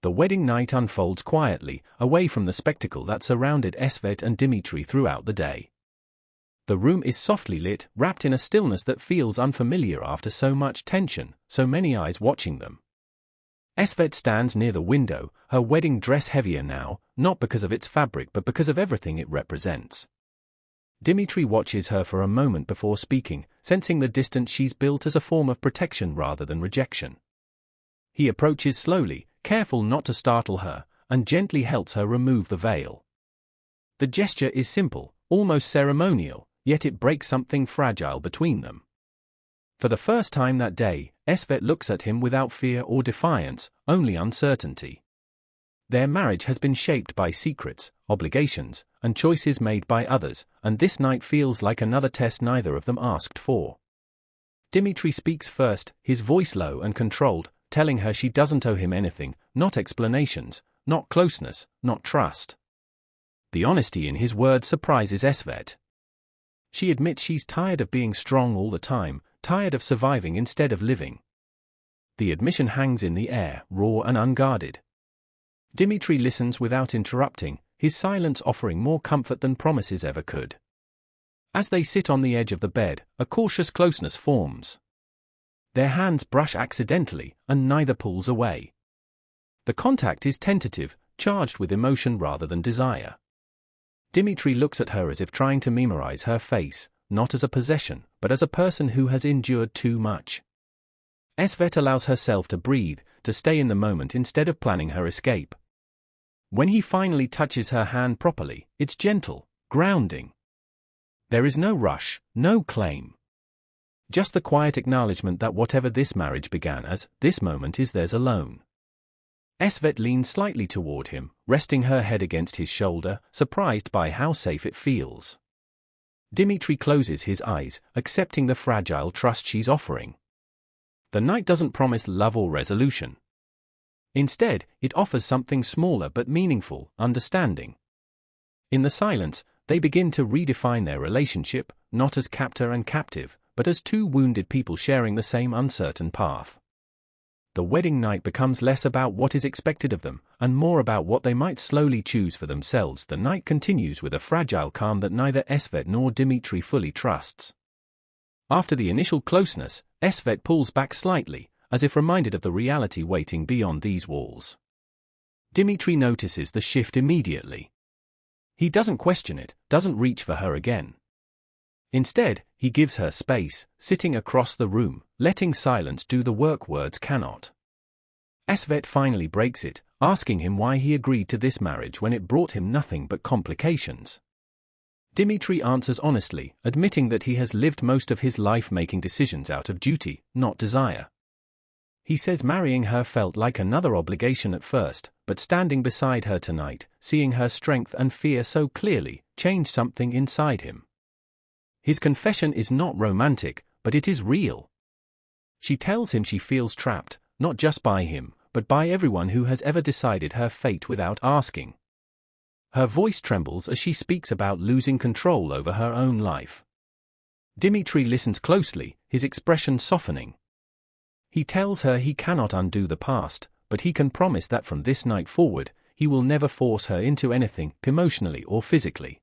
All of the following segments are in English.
The wedding night unfolds quietly, away from the spectacle that surrounded Esvet and Dimitri throughout the day. The room is softly lit, wrapped in a stillness that feels unfamiliar after so much tension, so many eyes watching them. Esvet stands near the window, her wedding dress heavier now, not because of its fabric but because of everything it represents. Dimitri watches her for a moment before speaking, sensing the distance she's built as a form of protection rather than rejection. He approaches slowly, careful not to startle her, and gently helps her remove the veil. The gesture is simple, almost ceremonial, yet it breaks something fragile between them. For the first time that day, Esvet looks at him without fear or defiance, only uncertainty. Their marriage has been shaped by secrets, obligations, and choices made by others, and this night feels like another test neither of them asked for. Dimitri speaks first, his voice low and controlled, telling her she doesn't owe him anything, not explanations, not closeness, not trust. The honesty in his words surprises Esvet. She admits she's tired of being strong all the time, tired of surviving instead of living. The admission hangs in the air, raw and unguarded. Dimitri listens without interrupting, his silence offering more comfort than promises ever could. As they sit on the edge of the bed, a cautious closeness forms. Their hands brush accidentally, and neither pulls away. The contact is tentative, charged with emotion rather than desire. Dimitri looks at her as if trying to memorize her face, not as a possession, but as a person who has endured too much. Esvet allows herself to breathe, to stay in the moment instead of planning her escape. When he finally touches her hand properly, it's gentle, grounding. There is no rush, no claim. Just the quiet acknowledgement that whatever this marriage began as, this moment is theirs alone. Esvet leans slightly toward him, resting her head against his shoulder, surprised by how safe it feels. Dimitri closes his eyes, accepting the fragile trust she's offering. The night doesn't promise love or resolution. Instead, it offers something smaller but meaningful, understanding. In the silence, they begin to redefine their relationship, not as captor and captive, but as two wounded people sharing the same uncertain path. The wedding night becomes less about what is expected of them, and more about what they might slowly choose for themselves. The night continues with a fragile calm that neither Esvet nor Dimitri fully trusts. After the initial closeness, Esvet pulls back slightly, as if reminded of the reality waiting beyond these walls. Dimitri notices the shift immediately. He doesn't question it, doesn't reach for her again. Instead, he gives her space, sitting across the room, letting silence do the work words cannot. Esvet finally breaks it, asking him why he agreed to this marriage when it brought him nothing but complications. Dimitri answers honestly, admitting that he has lived most of his life making decisions out of duty, not desire. He says marrying her felt like another obligation at first, but standing beside her tonight, seeing her strength and fear so clearly, changed something inside him. His confession is not romantic, but it is real. She tells him she feels trapped, not just by him, but by everyone who has ever decided her fate without asking. Her voice trembles as she speaks about losing control over her own life. Dimitri listens closely, his expression softening. He tells her he cannot undo the past, but he can promise that from this night forward, he will never force her into anything, emotionally or physically.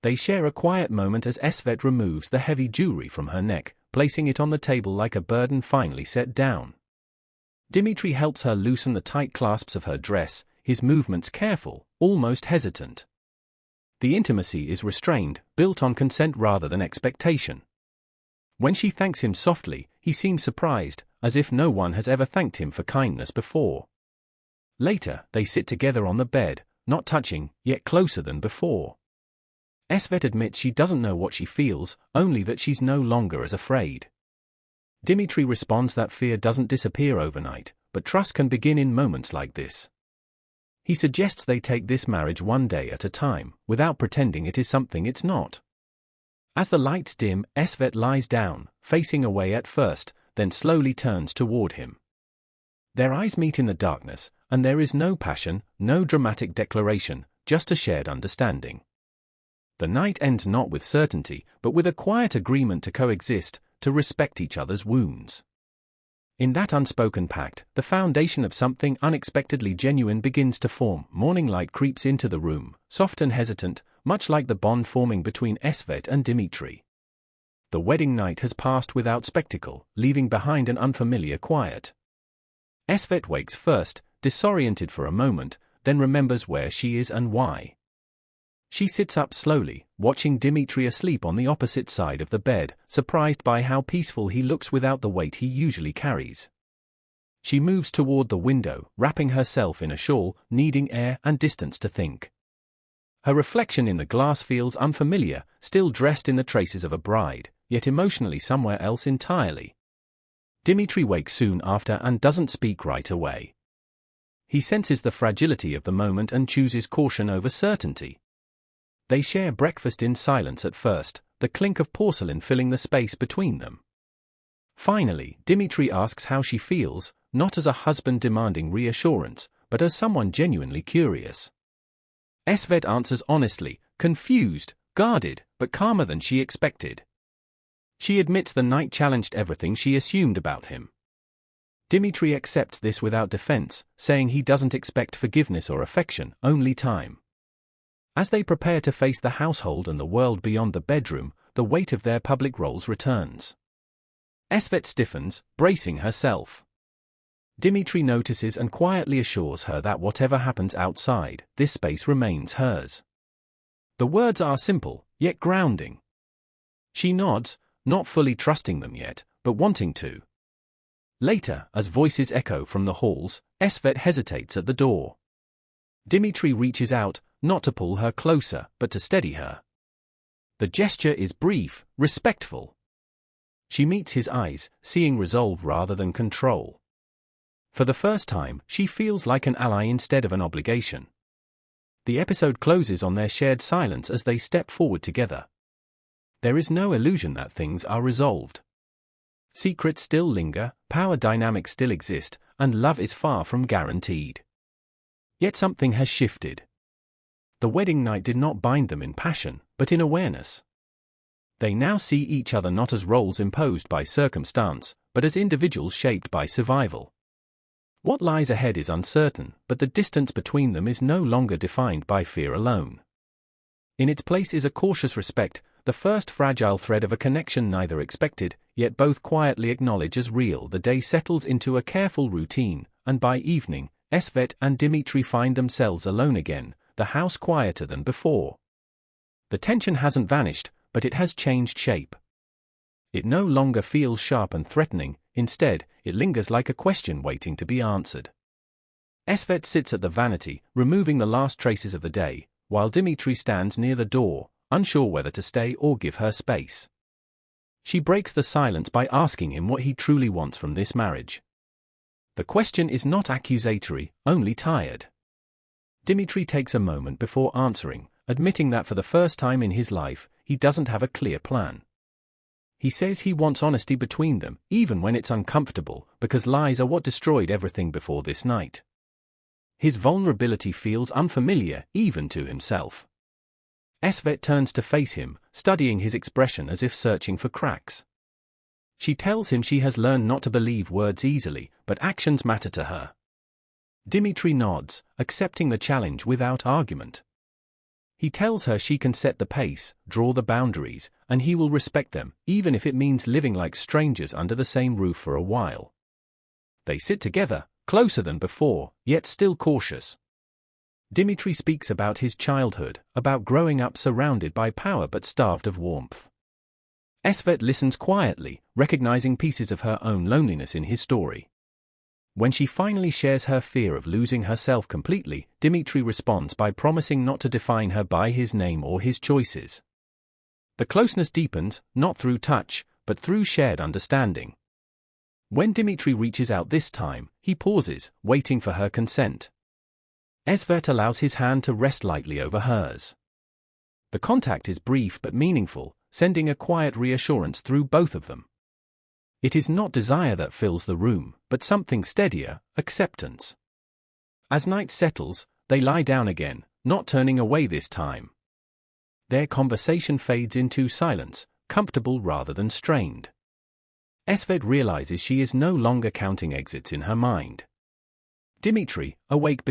They share a quiet moment as Esvet removes the heavy jewelry from her neck, placing it on the table like a burden finally set down. Dimitri helps her loosen the tight clasps of her dress, his movements careful, almost hesitant. The intimacy is restrained, built on consent rather than expectation. When she thanks him softly, he seems surprised, as if no one has ever thanked him for kindness before. Later, they sit together on the bed, not touching, yet closer than before. Esvet admits she doesn't know what she feels, only that she's no longer as afraid. Dimitri responds that fear doesn't disappear overnight, but trust can begin in moments like this. He suggests they take this marriage one day at a time, without pretending it is something it's not. As the lights dim, Esvet lies down, facing away at first, then slowly turns toward him. Their eyes meet in the darkness, and there is no passion, no dramatic declaration, just a shared understanding. The night ends not with certainty, but with a quiet agreement to coexist, to respect each other's wounds. In that unspoken pact, the foundation of something unexpectedly genuine begins to form. Morning light creeps into the room, soft and hesitant, much like the bond forming between Esvet and Dimitri. The wedding night has passed without spectacle, leaving behind an unfamiliar quiet. Esvet wakes first, disoriented for a moment, then remembers where she is and why. She sits up slowly, watching Dimitri asleep on the opposite side of the bed, surprised by how peaceful he looks without the weight he usually carries. She moves toward the window, wrapping herself in a shawl, needing air and distance to think. Her reflection in the glass feels unfamiliar, still dressed in the traces of a bride, yet emotionally somewhere else entirely. Dimitri wakes soon after and doesn't speak right away. He senses the fragility of the moment and chooses caution over certainty. They share breakfast in silence at first, the clink of porcelain filling the space between them. Finally, Dimitri asks how she feels, not as a husband demanding reassurance, but as someone genuinely curious. Esvet answers honestly, confused, guarded, but calmer than she expected. She admits the night challenged everything she assumed about him. Dimitri accepts this without defense, saying he doesn't expect forgiveness or affection, only time. As they prepare to face the household and the world beyond the bedroom, the weight of their public roles returns. Esvet stiffens, bracing herself. Dimitri notices and quietly assures her that whatever happens outside, this space remains hers. The words are simple, yet grounding. She nods, not fully trusting them yet, but wanting to. Later, as voices echo from the halls, Esvet hesitates at the door. Dimitri reaches out, not to pull her closer, but to steady her. The gesture is brief, respectful. She meets his eyes, seeing resolve rather than control. For the first time, she feels like an ally instead of an obligation. The episode closes on their shared silence as they step forward together. There is no illusion that things are resolved. Secrets still linger, power dynamics still exist, and love is far from guaranteed. Yet something has shifted. The wedding night did not bind them in passion, but in awareness. They now see each other not as roles imposed by circumstance, but as individuals shaped by survival. What lies ahead is uncertain, but the distance between them is no longer defined by fear alone. In its place is a cautious respect, the first fragile thread of a connection neither expected, yet both quietly acknowledge as real. The day settles into a careful routine, and by evening, Esvet and Dimitri find themselves alone again, the house quieter than before. The tension hasn't vanished, but it has changed shape. It no longer feels sharp and threatening, instead, it lingers like a question waiting to be answered. Esvet sits at the vanity, removing the last traces of the day, while Dimitri stands near the door, unsure whether to stay or give her space. She breaks the silence by asking him what he truly wants from this marriage. The question is not accusatory, only tired. Dimitri takes a moment before answering, admitting that for the first time in his life, he doesn't have a clear plan. He says he wants honesty between them, even when it's uncomfortable, because lies are what destroyed everything before this night. His vulnerability feels unfamiliar, even to himself. Esvet turns to face him, studying his expression as if searching for cracks. She tells him she has learned not to believe words easily, but actions matter to her. Dimitri nods, accepting the challenge without argument. He tells her she can set the pace, draw the boundaries, and he will respect them, even if it means living like strangers under the same roof for a while. They sit together, closer than before, yet still cautious. Dimitri speaks about his childhood, about growing up surrounded by power but starved of warmth. Esvet listens quietly, recognizing pieces of her own loneliness in his story. When she finally shares her fear of losing herself completely, Dimitri responds by promising not to define her by his name or his choices. The closeness deepens, not through touch, but through shared understanding. When Dimitri reaches out this time, he pauses, waiting for her consent. Esvet allows his hand to rest lightly over hers. The contact is brief but meaningful, sending a quiet reassurance through both of them. It is not desire that fills the room, but something steadier, acceptance. As night settles, they lie down again, not turning away this time. Their conversation fades into silence, comfortable rather than strained. Esvet realizes she is no longer counting exits in her mind. Dimitri, awake